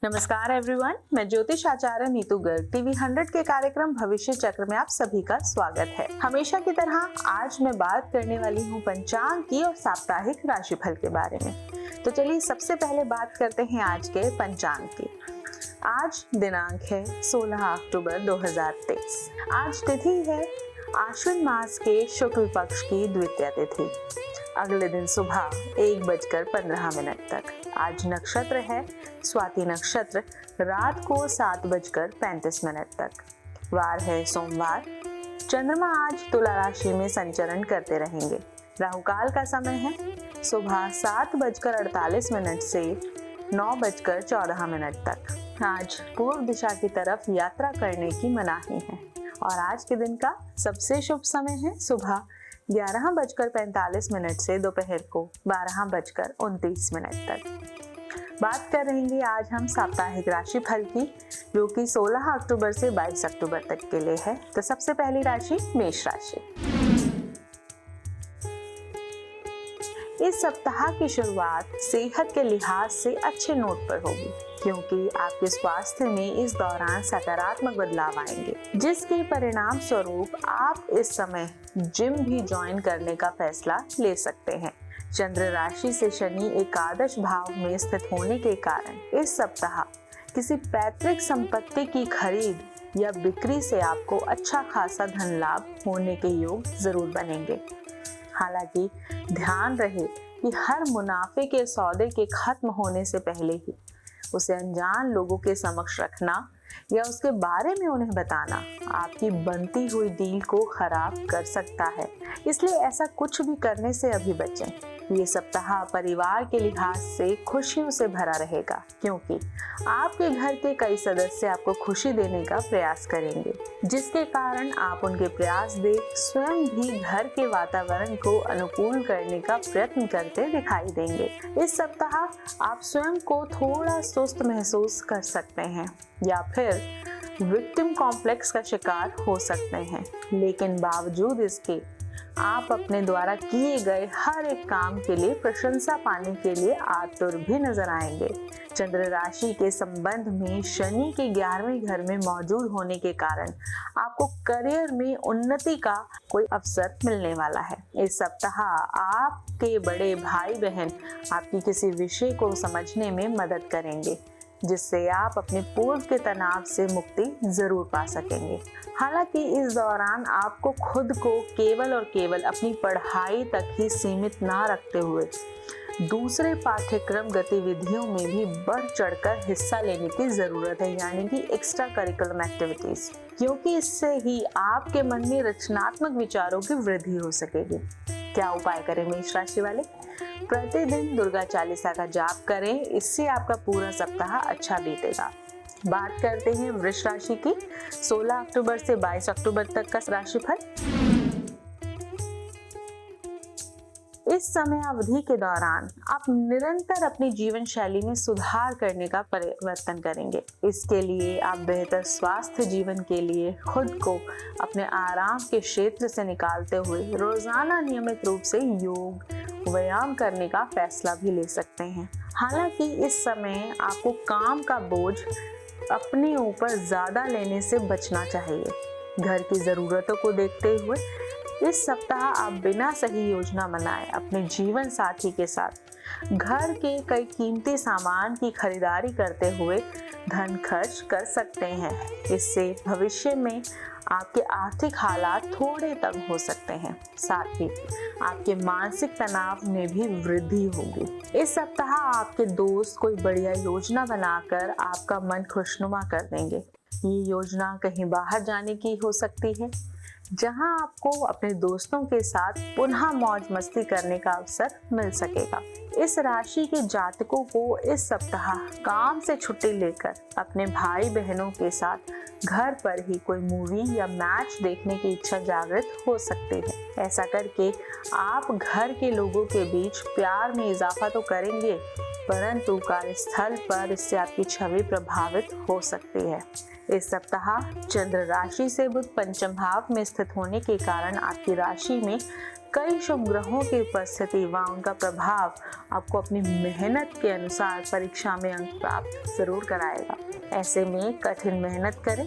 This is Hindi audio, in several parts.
नमस्कार एवरीवन, मैं ज्योतिष आचार्य नीतू गर्ग टीवी 100 के कार्यक्रम भविष्य चक्र में आप सभी का स्वागत है। हमेशा की तरह आज मैं बात करने वाली हूँ पंचांग की और साप्ताहिक राशिफल के बारे में। तो चलिए सबसे पहले बात करते हैं आज के पंचांग की। आज दिनांक है 16 अक्टूबर 2023। आज तिथि है आश्विन मास के शुक्ल पक्ष की द्वितीया तिथि। अगले दिन सुबह 1:15 तक। आज नक्षत्र है स्वाति नक्षत्र, रात को 7:35 तक। वार है सोमवार। चंद्रमा आज तुला राशि में संचरण करते रहेंगे। राहुकाल का समय है सुबह 7:48 से 9:14 तक। आज पूर्व दिशा की तरफ यात्रा करने की मनाही है और आज के दिन का सबसे शुभ समय है सुबह 11:45 से दोपहर को 12:29 तक। बात कर रहेंगे आज हम साप्ताहिक राशिफल की, जो कि 16 अक्टूबर से 22 अक्टूबर तक के लिए है। तो सबसे पहली राशि मेष राशि। इस सप्ताह की शुरुआत सेहत के लिहाज से अच्छे नोट पर होगी, क्योंकि आपके स्वास्थ्य में इस दौरान सकारात्मक बदलाव आएंगे, जिसके परिणाम स्वरूप आप इस समय जिम भी ज्वाइन करने का फैसला ले सकते हैं। चंद्र राशि से शनि एकादश भाव में स्थित होने के कारण इस सप्ताह किसी पैतृक संपत्ति की खरीद या बिक्री से आपको अच्छा खासा धन लाभ होने के योग जरूर बनेंगे। हालांकि ध्यान रहे कि हर मुनाफे के सौदे के खत्म होने से पहले ही उसे अनजान लोगों के समक्ष रखना या उसके बारे में उन्हें बताना आपकी बनती हुई डील को खराब कर सकता है। इसलिए ऐसा कुछ भी करने से अभी बचें। ये सप्ताह परिवार के लिहाज से खुशियों से भरा रहेगा, क्योंकि आपके घर के कई सदस्य आपको खुशी देने का प्रयास करेंगे, जिसके कारण आप उनके प्रयास देख स्वयं भी घर के वातावरण को अनुकूल करने का प्रयत्न करते दिखाई देंगे। इस सप्ताह आप स्वयं को थोड़ा सुस्त महसूस कर सकते हैं या फिर विक्टिम कॉम्प्लेक्स का शिकार हो सकते हैं, लेकिन बावजूद इसके आप अपने द्वारा किए गए हर एक काम के लिए प्रशंसा पाने के लिए आतुर भी नजर आएंगे। चंद्र राशि के संबंध में शनि के 11वें घर में मौजूद होने के कारण आपको करियर में उन्नति का कोई अवसर मिलने वाला है। इस सप्ताह आपके बड़े भाई बहन आपकी किसी विषय को समझने में मदद करेंगे, जिससे आप अपने पूर्व के तनाव से मुक्ति जरूर पा सकेंगे। हालांकि इस दौरान आपको खुद को केवल और केवल अपनी पढ़ाई तक ही सीमित ना रखते हुए दूसरे पाठ्यक्रम गतिविधियों में भी बढ़ चढ़कर हिस्सा लेने की जरूरत है, यानी कि एक्स्ट्रा करिकुलम एक्टिविटीज, क्योंकि इससे ही आपके मन में रचनात्मक विचारों की वृद्धि हो सकेगी। क्या उपाय करें मेष राशि वाले? प्रतिदिन दुर्गा चालीसा का जाप करें, इससे आपका पूरा सप्ताह अच्छा बीतेगा। बात करते हैं वृष राशि की 16 अक्टूबर से 22 अक्टूबर तक का राशिफल। इस समय अवधि के दौरान आप निरंतर अपनी जीवन शैली में सुधार करने का परिवर्तन करेंगे। इसके लिए आप बेहतर स्वास्थ्य जीवन के लिए खुद को अपने आराम के क्षेत्र से निकालते हुए रोजाना नियमित रूप से योग व्यायाम करने का फैसला भी ले सकते हैं। हालांकि इस समय आपको काम का बोझ अपने ऊपर ज्यादा लेने से बचना चाहिए। घर की जरूरतों को देखते हुए इस सप्ताह आप बिना सही योजना बनाए अपने जीवन साथी के साथ घर के कई कीमती सामान की खरीदारी करते हुए धन खर्च कर सकते हैं। इससे भविष्य में आपके आर्थिक हालात थोड़े तंग हो सकते हैं, साथ ही आपके मानसिक तनाव में भी वृद्धि होगी। इस सप्ताह आपके दोस्त कोई बढ़िया योजना बनाकर आपका मन खुशनुमा कर देंगे। ये योजना कहीं बाहर जाने की हो सकती है, जहां आपको अपने दोस्तों के साथ पुनः मौज मस्ती करने का अवसर मिल सकेगा। इस राशि के जातकों को इस सप्ताह काम से छुट्टी लेकर अपने भाई बहनों के साथ घर पर ही कोई मूवी या मैच देखने की इच्छा जागृत हो सकती है। ऐसा करके आप घर के लोगों के बीच प्यार में इजाफा तो करेंगे, परंतु कार्यस्थल पर इससे आपकी छवि प्रभावित हो सकती है। इस सप्ताह चंद्र राशि से बुध पंचम भाव में स्थित होने के कारण आपकी राशि में कई शुभ ग्रहों की उपस्थिति व उनका प्रभाव आपको अपनी मेहनत के अनुसार परीक्षा में अंक प्राप्त जरूर कराएगा। ऐसे में कठिन मेहनत करें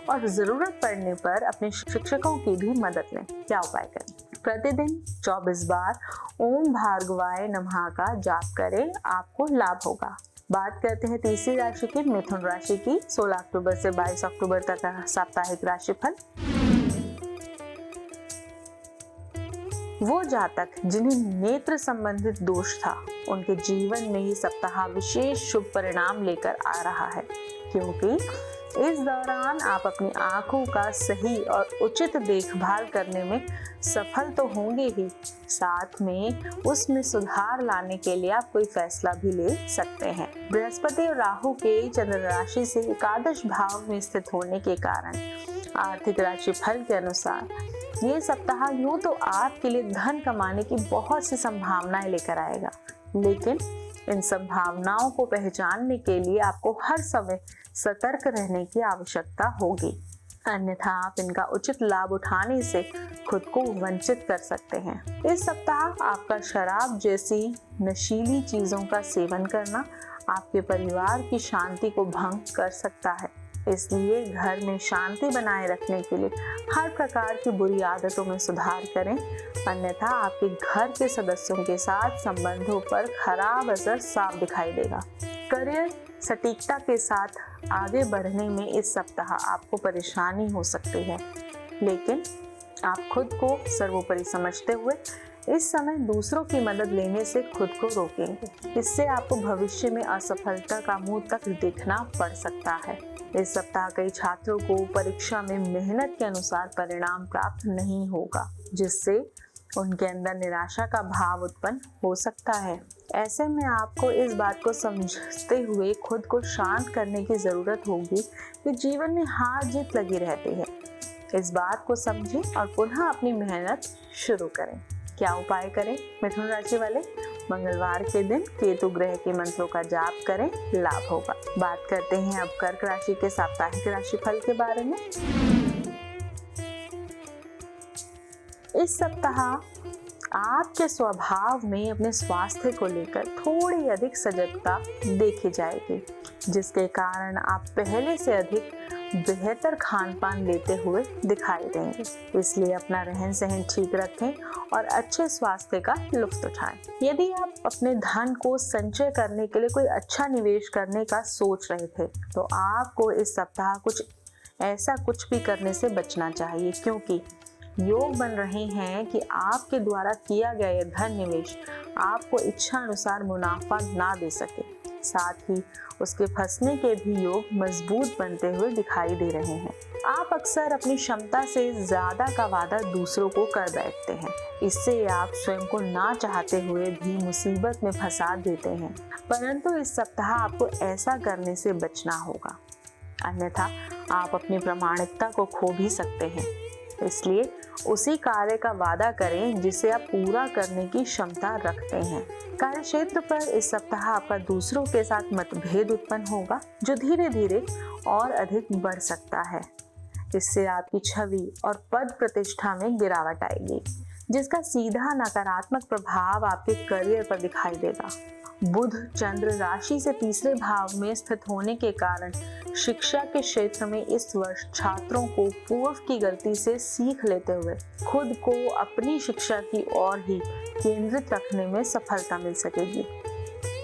और जरूरत पड़ने पर अपने शिक्षकों की भी मदद लें। क्या उपाय करें? प्रतिदिन 24 बार ओम भार्गवाय नमः का जाप करें, आपको लाभ होगा। बात करते हैं तीसरी राशि की, मिथुन राशि की। 16 अक्टूबर से 22 अक्टूबर तक का साप्ताहिक राशिफल। वो जातक जिन्हें नेत्र संबंधित दोष था, उनके जीवन में ये सप्ताह विशेष शुभ परिणाम लेकर आ रहा है, क्योंकि इस दौरान आप अपनी आंखों का सही और उचित देखभाल करने में सफल तो होंगे ही, साथ में उसमें सुधार लाने के लिए आप कोई फैसला भी ले सकते हैं। बृहस्पति और राहु के चंद्र राशि से एकादश भाव में स्थित होने के कारण आर्थिक राशि फल के अनुसार ये सप्ताह यूं तो आपके लिए धन कमाने की बहुत सी संभावनाएं लेकर आएगा, लेकिन इन संभावनाओं को पहचानने के लिए आपको हर समय सतर्क रहने की आवश्यकता होगी, अन्यथा आप इनका उचित लाभ उठाने से खुद को वंचित कर सकते हैं। इस सप्ताह आपका शराब जैसी नशीली चीजों का सेवन करना आपके परिवार की शांति को भंग कर सकता है, इसलिए घर में शांति बनाए रखने के लिए हर प्रकार की बुरी आदतों में सुधार करें, अन्यथा आपके घर के सदस्यों के साथ संबंधों पर खराब असर साफ दिखाई देगा। करियर सटीकता के साथ आगे बढ़ने में इस सप्ताह आपको परेशानी हो सकती है, लेकिन आप खुद को सर्वोपरि समझते हुए इस समय दूसरों की मदद लेने से खुद को रोकेंगे। इससे आपको भविष्य में असफलता का मुंह तक देखना पड़ सकता है। इस सप्ताह कई छात्रों को परीक्षा में मेहनत के अनुसार परिणाम प्राप्त नहीं होगा, जिससे उनके अंदर निराशा का भाव उत्पन्न हो सकता है। ऐसे में आपको इस बात को समझते हुए खुद को शांत करने की जरूरत होगी कि जीवन में हार जीत लगी रहती है। इस बात को समझें और पुनः अपनी मेहनत शुरू करें। क्या उपाय करें? मिथुन राशि वाले मंगलवार के दिन केतु ग्रह के मंत्रों का जाप करें, लाभ होगा। बात करते हैं अब कर्क राशि के साप्ताहिक राशिफल के बारे में। इस सप्ताह आपके स्वभाव में अपने स्वास्थ्य को लेकर थोड़ी अधिक सजगता देखी जाएगी, जिसके कारण आप पहले से अधिक बेहतर खान पान लेते हुए दिखाई देंगे। इसलिए अपना रहन सहन ठीक रखें और अच्छे स्वास्थ्य का लुत्फ उठाएं। यदि आप अपने धन को संचय करने के लिए कोई अच्छा निवेश करने का सोच रहे थे, तो आपको इस सप्ताह कुछ भी करने से बचना चाहिए, क्योंकि योग बन रहे हैं कि आपके द्वारा किया गया यह धन निवेश आपको इच्छा अनुसार मुनाफा ना दे सके। साथ ही उसके फंसने के भी योग मजबूत बनते हुए दिखाई दे रहे हैं। आप अक्सर अपनी क्षमता से ज्यादा का वादा दूसरों को कर बैठते हैं। इससे आप स्वयं को ना चाहते हुए भी मुसीबत में फंसा देते हैं, परंतु इस सप्ताह आपको ऐसा करने से बचना होगा, अन्यथा आप अपनी प्रामाणिकता को खो भी सकते हैं। इसलिए उसी कार्य का वादा करें जिसे आप पूरा करने की क्षमता रखते हैं। कार्य क्षेत्र पर इस सप्ताह आपका दूसरों के साथ मतभेद उत्पन्न होगा, जो धीरे धीरे और अधिक बढ़ सकता है। इससे आपकी छवि और पद प्रतिष्ठा में गिरावट आएगी, जिसका सीधा नकारात्मक प्रभाव आपके करियर पर दिखाई देगा। बुध चंद्र राशि से तीसरे भाव में स्थित होने के कारण शिक्षा के क्षेत्र में इस वर्ष छात्रों को पूर्व की गलती से सीख लेते हुए खुद को अपनी शिक्षा की ओर ही केंद्रित रखने में सफलता मिल सकेगी।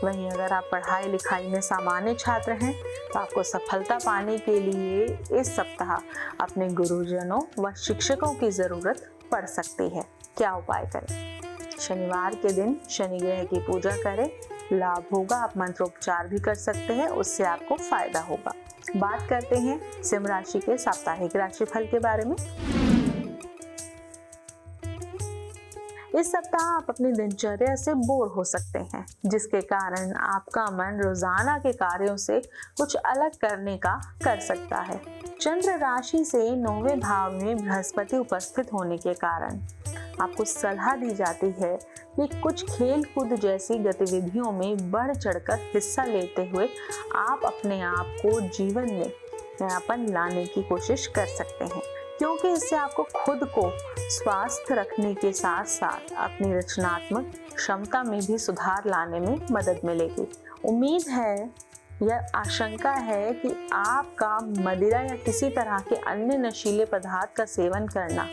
वहीं अगर आप पढ़ाई लिखाई में सामान्य छात्र हैं, तो आपको सफलता पाने के लिए इस सप्ताह अपने गुरुजनों व शिक्षकों की जरूरत पड़ सकती है। क्या उपाय करें? शनिवार के दिन शनि ग्रह की पूजा करें, लाभ होगा। आप मंत्रोपचार भी कर सकते हैं, उससे आपको फायदा होगा। बात करते हैं सिंह राशि के साप्ताहिक राशिफल के बारे में। इस सप्ताह आप अपनी दिनचर्या से बोर हो सकते हैं, जिसके कारण आपका मन रोजाना के कार्यों से कुछ अलग करने का कर सकता है। चंद्र राशि से 9वें भाव में बृहस्पति उपस्थित होने के कारण आपको सलाह दी जाती है कि कुछ खेल कूद जैसी गतिविधियों में बढ़ चढ़कर हिस्सा लेते हुए आप अपने आप को जीवन में नयापन लाने की कोशिश कर सकते हैं, क्योंकि इससे आपको खुद को स्वस्थ रखने के साथ साथ अपनी रचनात्मक क्षमता में भी सुधार लाने में मदद मिलेगी। उम्मीद है या आशंका है कि आपका मदिरा या किसी तरह के अन्य नशीले पदार्थ का सेवन करना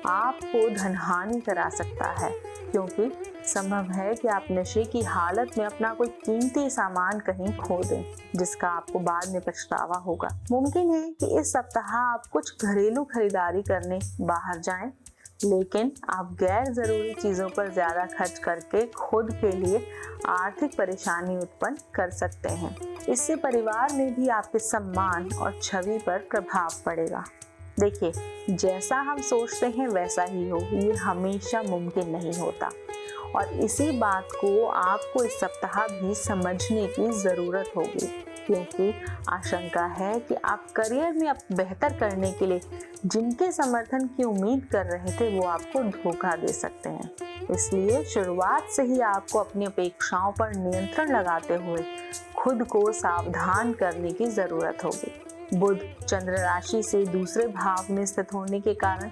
आपको धनहानि करा सकता है, क्योंकि संभव है कि आप नशे की हालत में अपना कोई कीमती सामान कहीं खो दें, जिसका आपको बाद में पछतावा होगा। मुमकिन है कि इस सप्ताह आप कुछ घरेलू खरीदारी करने बाहर जाएं, लेकिन आप गैर जरूरी चीजों पर ज्यादा खर्च करके खुद के लिए आर्थिक परेशानी उत्पन्न कर सकते हैं। इससे परिवार में भी आपके सम्मान और छवि पर प्रभाव पड़ेगा। देखिए, जैसा हम सोचते हैं वैसा ही हो, ये हमेशा मुमकिन नहीं होता, और इसी बात को आपको इस सप्ताह भी समझने की जरूरत होगी, क्योंकि आशंका है कि आप करियर में अब बेहतर करने के लिए जिनके समर्थन की उम्मीद कर रहे थे वो आपको धोखा दे सकते हैं। इसलिए शुरुआत से ही आपको अपनी अपेक्षाओं पर नियंत्रण लगाते हुए खुद को सावधान करने की जरूरत होगी। बुध चंद्र राशि से दूसरे भाव में स्थित होने के कारण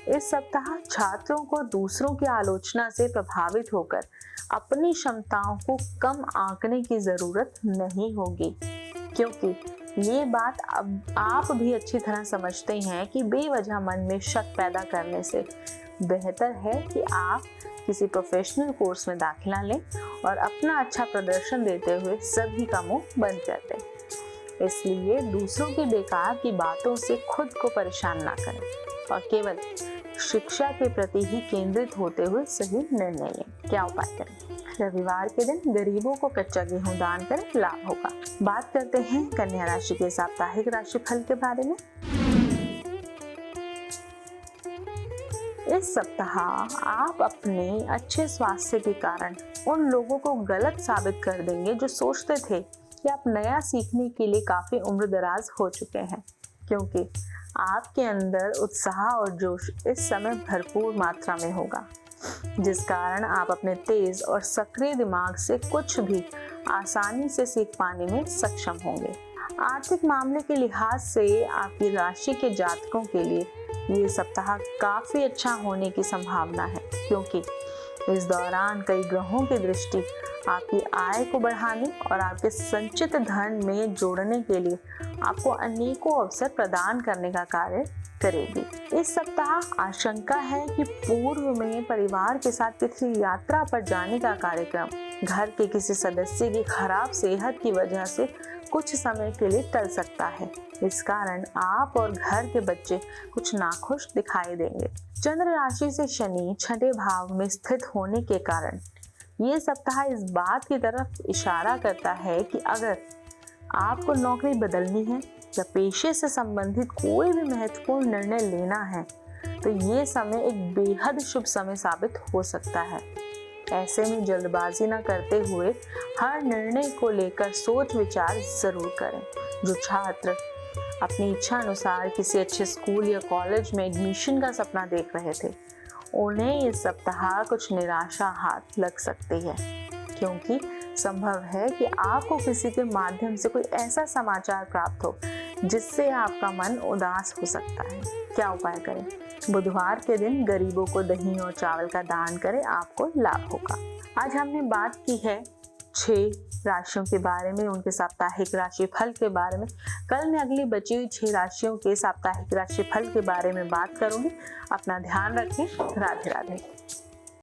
इस सप्ताह छात्रों को दूसरों की आलोचना से प्रभावित होकर अपनी क्षमताओं को कम आंकने की जरूरत नहीं होगी, क्योंकि ये बात अब आप भी अच्छी तरह समझते हैं कि बेवजह मन में शक पैदा करने से बेहतर है कि आप किसी प्रोफेशनल कोर्स में दाखिला लें और अपना अच्छा प्रदर्शन देते हुए सभी का मुंह बंद कर दें। इसलिए दूसरों की बेकार की बातों से खुद को परेशान ना करें और केवल शिक्षा के प्रति ही केंद्रित होते हुए सही निर्णय लें। क्या उपाय करें? रविवार के दिन गरीबों को कच्चा गेहूं दान करें, लाभ होगा। बात करते हैं कन्या राशि के साप्ताहिक राशिफल के बारे में। इस सप्ताह आप अपने अच्छे स्वास्थ्य के कारण उन लोगों को गलत साबित कर देंगे जो सोचते थे कि आप नया सीखने के लिए काफी उम्र दराज हो चुके हैं, क्योंकि आपके अंदर उत्साह और जोश इस समय भरपूर मात्रा में होगा, जिस कारण आप अपने तेज और सक्रिय दिमाग से कुछ भी आसानी से सीख पाने में सक्षम होंगे। आर्थिक मामले के लिहाज से आपकी राशि के जातकों के लिए ये सप्ताह काफी अच्छा होने की संभावना है, क्योंकि इस दौरान कई ग्रहों की दृष्टि आपकी आय को बढ़ाने और आपके संचित धन में जोड़ने के लिए आपको अनेकों अवसर प्रदान करने का कार्य करेगी। इस सप्ताह आशंका है कि पूर्व में परिवार के साथ किसी यात्रा पर जाने का कार्यक्रम घर के किसी सदस्य की खराब सेहत की वजह से कुछ समय के लिए टल सकता है। इस कारण आप और घर के बच्चे कुछ नाखुश दिखाई देंगे। चंद्र राशि से शनि छठे भाव में स्थित होने के कारण ये सप्ताह इस बात की तरफ इशारा करता है कि अगर आपको नौकरी बदलनी है या पेशे से संबंधित कोई भी महत्वपूर्ण निर्णय लेना है, तो ये समय एक बेहद शुभ समय साबित हो सकता है। ऐसे में जल्दबाजी न करते हुए हर निर्णय को लेकर सोच विचार जरूर करें। जो छात्र अपनी इच्छा अनुसार किसी अच्छे स्कूल या कॉलेज में एडमिशन का सपना देख रहे थे, उन्हें इस सप्ताह कुछ निराशा हाथ लग सकती है, क्योंकि संभव है कि आपको किसी के माध्यम से कोई ऐसा समाचार प्राप्त हो जिससे आपका मन उदास हो सकता है। क्या उपाय करें? बुधवार के दिन गरीबों को दही और चावल का दान करें, आपको लाभ होगा। आज हमने बात की है 6 राशियों के बारे में, उनके साप्ताहिक राशिफल के बारे में। कल मैं अगली बची हुई 6 राशियों के साप्ताहिक राशिफल के बारे में बात करूंगी। अपना ध्यान रखें। राधे राधे।